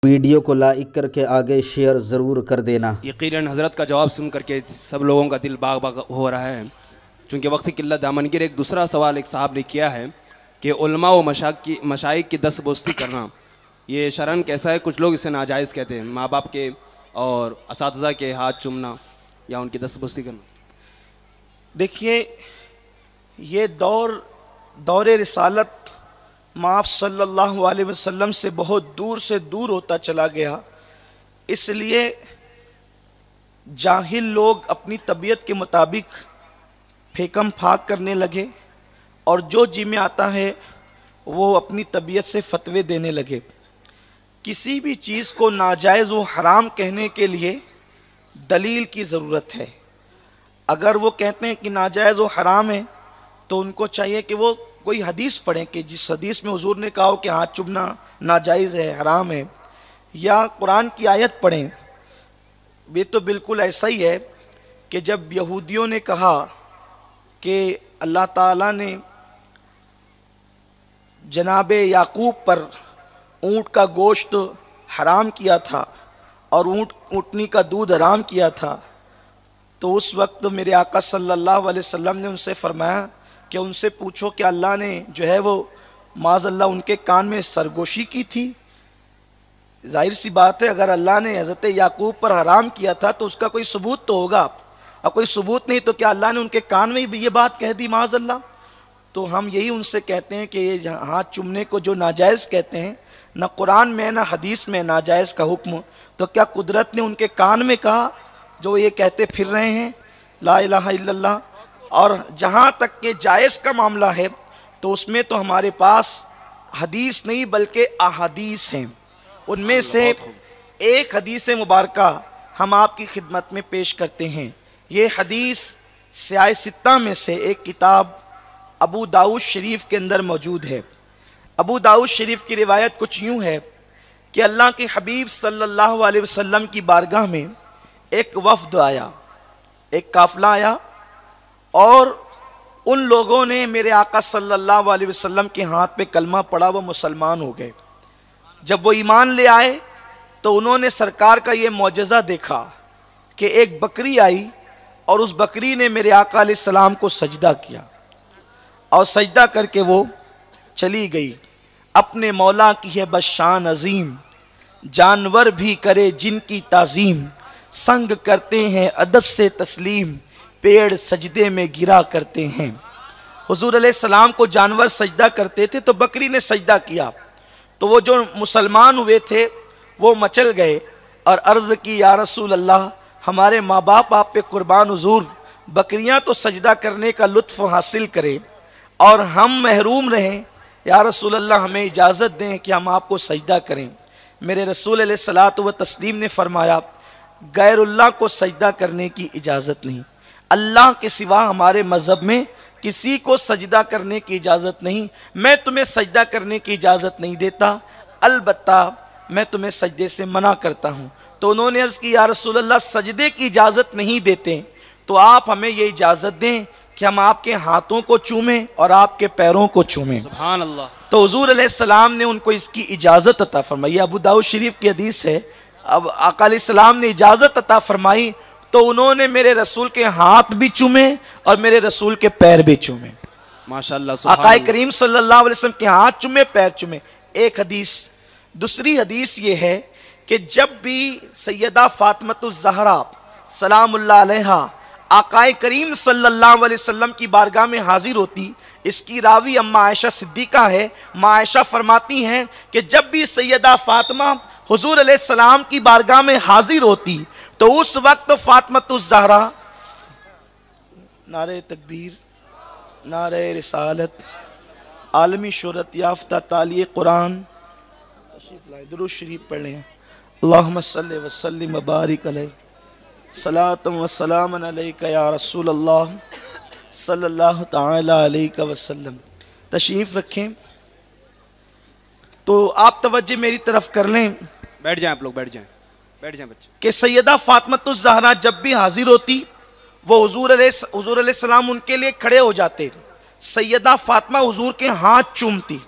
Video کو like کر کے آگے شیئر ضرور کر دینا۔ یقیناً حضرت کا جواب سن کر کے سب لوگوں کا دل باغ باغ ہو رہا ہے۔ چونکہ وقت کی قلت دامنگیر ایک دوسرا سوال ایک صاحب نے کیا ہے کہ علماء و مشائخ کی دست بوستی کرنا یہ شرعاً کیسا ہے؟ کچھ لوگ اسے ناجائز کہتے ہیں، ماں باپ کے اور اساتذہ کے ہاتھ چومنا یا ان کی دست بوستی کرنا۔ دیکھیے، یہ دور رسالت مآب صلی اللہ علیہ وسلم سے بہت دور سے دور ہوتا چلا گیا، اس لیے جاہل لوگ اپنی طبیعت کے مطابق پھیکم پھاک کرنے لگے اور جو جی میں آتا ہے وہ اپنی طبیعت سے فتوے دینے لگے۔ کسی بھی چیز کو ناجائز و حرام کہنے کے لیے دلیل کی ضرورت ہے۔ اگر وہ کہتے ہیں کہ ناجائز و حرام ہے تو ان کو چاہیے کہ وہ کوئی حدیث پڑھیں کہ جس حدیث میں حضور نے کہا ہو کہ ہاتھ چومنا ناجائز ہے، حرام ہے، یا قرآن کی آیت پڑھیں۔ یہ تو بالکل ایسا ہی ہے کہ جب یہودیوں نے کہا کہ اللہ تعالیٰ نے جناب یعقوب پر اونٹ کا گوشت حرام کیا تھا اور اونٹنی کا دودھ حرام کیا تھا، تو اس وقت میرے آقا صلی اللہ علیہ وسلم نے ان سے فرمایا کہ ان سے پوچھو کہ اللہ نے جو ہے وہ معاذ اللہ ان کے کان میں سرگوشی کی تھی۔ ظاہر سی بات ہے، اگر اللہ نے حضرت یعقوب پر حرام کیا تھا تو اس کا کوئی ثبوت تو ہوگا، اور کوئی ثبوت نہیں تو کیا اللہ نے ان کے کان میں بھی یہ بات کہہ دی معاذ اللہ؟ تو ہم یہی ان سے کہتے ہیں کہ یہ ہاتھ چومنے کو جو ناجائز کہتے ہیں، نہ قرآن میں نہ حدیث میں ناجائز کا حکم، تو کیا قدرت نے ان کے کان میں کہا جو یہ کہتے پھر رہے ہیں لا الہ الا اللہ؟ اور جہاں تک کہ جائز کا معاملہ ہے تو اس میں تو ہمارے پاس حدیث نہیں بلکہ احادیث ہیں۔ ان میں سے ایک حدیث مبارکہ ہم آپ کی خدمت میں پیش کرتے ہیں۔ یہ حدیث سیاہ ستہ میں سے ایک کتاب ابو داؤد شریف کے اندر موجود ہے۔ ابو داؤد شریف کی روایت کچھ یوں ہے کہ اللہ کے حبیب صلی اللہ علیہ وسلم کی بارگاہ میں ایک وفد آیا، ایک قافلہ آیا، اور ان لوگوں نے میرے آقا صلی اللہ علیہ وسلم کے ہاتھ پہ کلمہ پڑھا، وہ مسلمان ہو گئے۔ جب وہ ایمان لے آئے تو انہوں نے سرکار کا یہ معجزہ دیکھا کہ ایک بکری آئی اور اس بکری نے میرے آقا علیہ السلام کو سجدہ کیا، اور سجدہ کر کے وہ چلی گئی۔ اپنے مولا کی ہے بس شان عظیم، جانور بھی کرے جن کی تعظیم، سنگ کرتے ہیں ادب سے تسلیم، پیڑ سجدے میں گرا کرتے ہیں۔ حضور علیہ السلام کو جانور سجدہ کرتے تھے تو بکری نے سجدہ کیا، تو وہ جو مسلمان ہوئے تھے وہ مچل گئے اور عرض کی یا رسول اللہ، ہمارے ماں باپ آپ پہ قربان، حضور بکریاں تو سجدہ کرنے کا لطف حاصل کریں اور ہم محروم رہیں، یا رسول اللہ ہمیں اجازت دیں کہ ہم آپ کو سجدہ کریں۔ میرے رسول علیہ الصلوۃ والتسلیم نے فرمایا غیر اللہ کو سجدہ کرنے کی اجازت نہیں، اللہ کے سوا ہمارے مذہب میں کسی کو سجدہ کرنے کی اجازت نہیں، میں تمہیں سجدہ کرنے کی اجازت نہیں دیتا، البتہ میں تمہیں سجدے سے منع کرتا ہوں۔ تو انہوں نے عرض کی یا رسول اللہ سجدے کی اجازت نہیں دیتے تو آپ ہمیں یہ اجازت دیں کہ ہم آپ کے ہاتھوں کو چومیں اور آپ کے پیروں کو چومیں۔ سبحان اللہ۔ تو حضور علیہ السلام نے ان کو اس کی اجازت عطا فرمائی۔ یہ ابو داؤد شریف کی حدیث ہے۔ اب آقا علیہ السلام نے اجازت عطا فرمائی تو انہوں نے میرے رسول کے ہاتھ بھی چومے اور میرے رسول کے پیر بھی چومے۔ ماشاءاللہ سبحان آقا اللہ۔ کریم صلی اللہ علیہ وسلم کے ہاتھ چومے، پیر چومے، ایک حدیث۔ دوسری حدیث یہ ہے کہ جب بھی سیدہ فاطمۃ الزہرا سلام اللہ علیہا آقا کریم صلی اللہ علیہ وسلم کی بارگاہ میں حاضر ہوتی، اس کی راوی اما عائشہ صدیقہ ہے، ماں عائشہ فرماتی ہیں کہ جب بھی سیدہ فاطمہ حضور علیہ السلام کی بارگاہ میں حاضر ہوتی تو اس وقت فاطمۃ الزہرا نعرہ تکبیر، نعرہ رسالت، عالمی شہرت یافتہ تالیہ قرآن، درود شریف پڑھ لیں، اللہم صلی وسلم وبارک علیہ، صلاۃ و سلام علیک یا رسول اللہ صلی اللہ تعالی علیہ وسلم۔ تشریف رکھیں۔ تو آپ توجہ میری طرف کر لیں، بیٹھ جائیں آپ لوگ، بیٹھ جائیں بچے۔ کہ سیدہ فاطمۃ الزہرا جب بھی حاضر ہوتی وہ حضور علیہ السلام ان کے لیے کھڑے ہو جاتے، سیدہ فاطمہ حضور کے ہاتھ چومتی،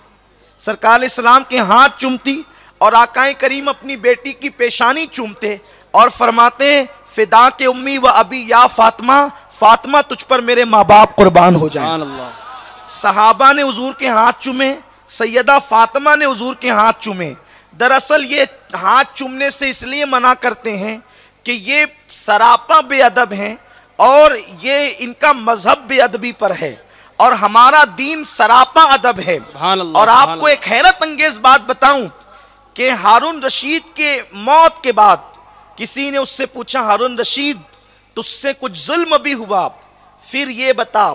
سرکار علیہ السلام کے ہاتھ چومتی اور آقائے کریم اپنی بیٹی کی پیشانی چومتے اور فرماتے ہیں فدا کے امی و ابی یا فاطمہ، فاطمہ تجھ پر میرے ماں باپ قربان ہو جائیں۔ سبحان اللہ۔ صحابہ نے حضور کے ہاتھ چومے، سیدہ فاطمہ نے حضور کے ہاتھ چومے۔ دراصل یہ ہاتھ چومنے سے اس لیے منع کرتے ہیں کہ یہ سراپا بے ادب ہیں اور یہ ان کا مذہب بے ادبی پر ہے، اور ہمارا دین سراپا ادب ہے۔ سبحان اللہ، اور سبحان آپ کو ایک حیرت انگیز بات بتاؤں کہ ہارون رشید کے موت کے بعد کسی نے اس سے پوچھا ہارون رشید تجھ سے کچھ ظلم بھی ہوا؟ پھر یہ بتا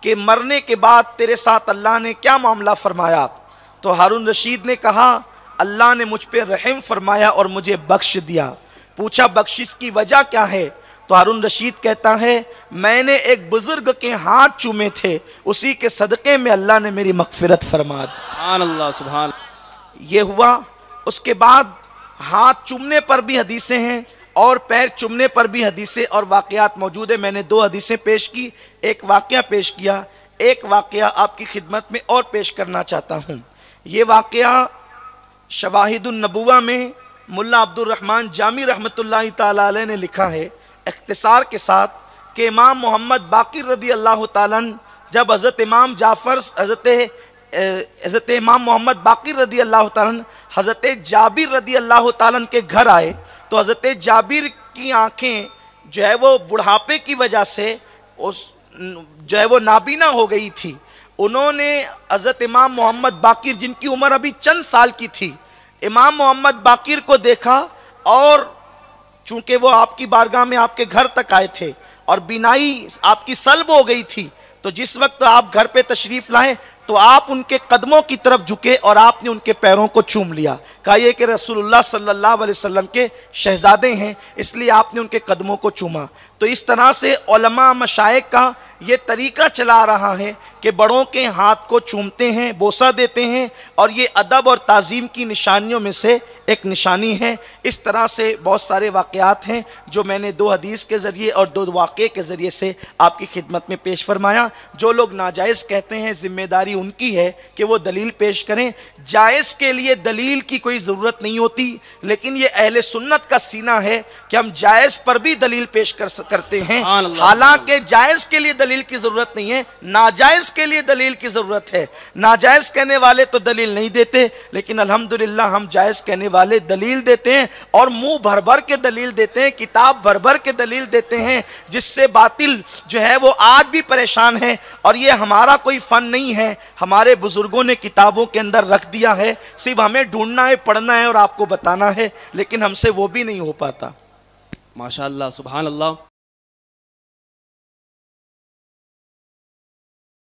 کہ مرنے کے بعد تیرے ساتھ اللہ نے کیا معاملہ فرمایا؟ تو ہارون رشید نے کہا اللہ نے مجھ پہ رحم فرمایا اور مجھے بخش دیا۔ پوچھا بخشش کی وجہ کیا ہے؟ تو ہارون رشید کہتا ہے میں نے ایک بزرگ کے ہاتھ چومے تھے، اسی کے صدقے میں اللہ نے میری مغفرت فرما دی۔ سبحان اللہ، سبحان۔ یہ ہوا۔ اس کے بعد ہاتھ چومنے پر بھی حدیثیں ہیں اور پیر چومنے پر بھی حدیثیں اور واقعات موجود ہیں۔ میں نے 2 حدیثیں پیش کی، ایک واقعہ پیش کیا، ایک واقعہ آپ کی خدمت میں اور پیش کرنا چاہتا ہوں۔ یہ واقعہ شواہد النبوہ میں ملا عبد الرحمن جامی رحمۃ اللہ تعالی علیہ نے لکھا ہے اختصار کے ساتھ کہ امام محمد باقر رضی اللہ تعالیٰ عنہ جب حضرت امام جعفر حضرت امام محمد باقر رضی اللہ تعالیٰ عنہ حضرت جابر رضی اللہ تعالیٰ عنہ کے گھر آئے تو حضرت جابر کی آنکھیں جو ہے وہ بڑھاپے کی وجہ سے جو ہے وہ نابینا ہو گئی تھی۔ انہوں نے حضرت امام محمد باقر جن کی عمر ابھی چند سال کی تھی، امام محمد باقر کو دیکھا اور چونکہ وہ آپ کی بارگاہ میں آپ کے گھر تک آئے تھے اور بینائی آپ کی سلب ہو گئی تھی، تو جس وقت آپ گھر پہ تشریف لائے تو آپ ان کے قدموں کی طرف جھکے اور آپ نے ان کے پیروں کو چوم لیا۔ کہا یہ کہ رسول اللہ صلی اللہ علیہ وسلم کے شہزادے ہیں اس لیے آپ نے ان کے قدموں کو چوما۔ تو اس طرح سے علماء مشائخ کا یہ طریقہ چلا رہا ہے کہ بڑوں کے ہاتھ کو چومتے ہیں، بوسہ دیتے ہیں، اور یہ ادب اور تعظیم کی نشانیوں میں سے ایک نشانی ہے۔ اس طرح سے بہت سارے واقعات ہیں جو میں نے 2 حدیث کے ذریعے اور 2 واقعے کے ذریعے سے آپ کی خدمت میں پیش فرمایا۔ جو لوگ ناجائز کہتے ہیں ذمہ داری ان کی ہے کہ وہ دلیل پیش کریں۔ جائز کے لیے دلیل کی کوئی ضرورت نہیں ہوتی، لیکن یہ اہل سنت کا سینہ ہے کہ ہم جائز پر بھی دلیل پیش کرتے ہیں، حالانکہ جائز کے لیے دلیل کی ضرورت نہیں ہے، ناجائز کے لیے دلیل کی ضرورت ہے۔ ناجائز کہنے والے تو دلیل نہیں دیتے، لیکن الحمدللہ ہم جائز کہنے والے دلیل دیتے ہیں، اور منہ بھر بھر کے دلیل دیتے ہیں، کتاب بھر بھر کے دلیل دیتے ہیں، جس سے باطل جو ہے وہ آج بھی پریشان ہے۔ اور یہ ہمارا کوئی فن نہیں ہے، ہمارے بزرگوں نے کتابوں کے اندر رکھ دیا ہے، صرف ہمیں ڈھونڈنا ہے، پڑھنا ہے اور آپ کو بتانا ہے، لیکن ہم سے وہ بھی نہیں ہو پاتا۔ ماشاءاللہ، سبحان اللہ۔